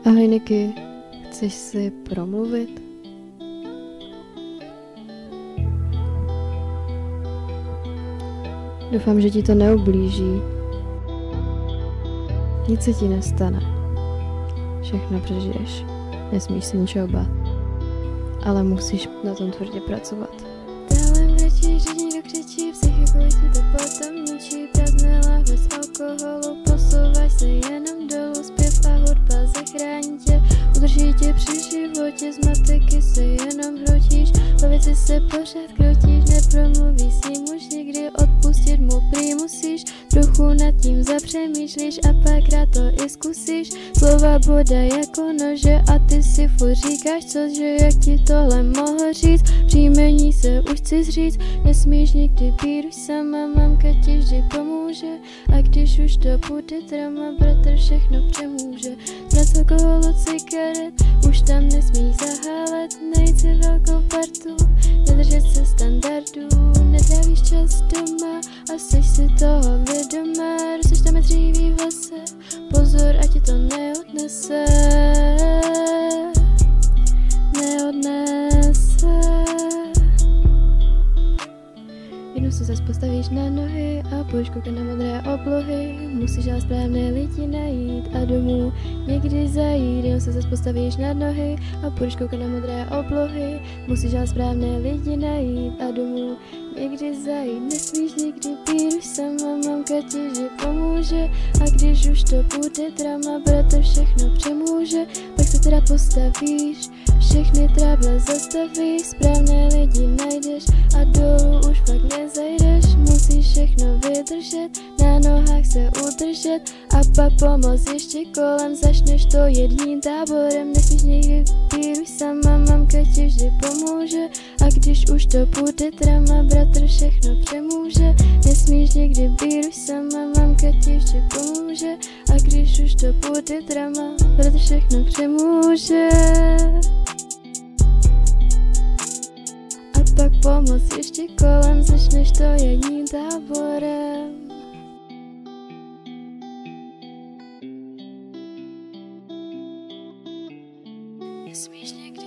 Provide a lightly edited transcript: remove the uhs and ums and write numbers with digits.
Ahoj Niky, chceš si promluvit? Doufám, že ti to neublíží. Nic se ti nestane. Všechno přežiješ. Nesmíš se ničeho bát. Ale musíš na tom tvrdě pracovat. Dálem vrečí, že někdo křičí, psychiku ti to potom ničí. Prázdné lahve z alkoholu, posouváš se jenom dolů. Zpěv a hudba zachrání tě, udrží tě při životě. Z matiky se jenom hrotíš, po věci se pořád krotíš. Nepromluvíš s ním už nikdy, odpustit mu prý musíš. Trochu nad tím zapřemýšlíš a párkrát to i zkusíš. Slova boda jako nože a ty si furt říkáš, cože, jak ti tohle mohl říct. Příjmení se už chci zříct, nesmíš nikdy být už sama, mamka ti vždy pomůže. A když už to bude drama, bratr všechno přemůže. Zmrac alkoholu, cigaret, už tam nesmíš zahálet. Najít si velkou partu, nedržet se standardů. Netrávíš čas doma a jsi si toho vědomá. Rosteš tam dříví v lese, pozor, ať ti to neodnese. Jednou se zas postavíš na nohy a budeš koukat na modré oblohy. Musíš ale správné lidi najít a domů někdy zajít. Jednou se zas postavíš na nohy a budeš koukat na modré oblohy. Musíš ale správné lidi najít a domů někdy zajít. Nesmíš nikdy být už sama, mamka ti vždy pomůže. A když už to bude drama, bratr všechno přemůže. Pak se teda postavíš, všechny tráble zastavíš, správné lidi najdeš a dolů už pak nezajdeš. Musíš všechno vydržet, na nohách se udržet a pak pomoct ještě kolem. Začneš to jedním táborem, nesmíš nikdy být už sama, mamka ti vždy pomůže. A když už to bude drama, bratr všechno přemůže. Nesmíš nikdy být už sama, mamka ti vždy pomůže. A když už to bude drama, bratr všechno přemůže. A pak pomoc ještě kolem, začneš to jedním táborem. Nesmíš někdy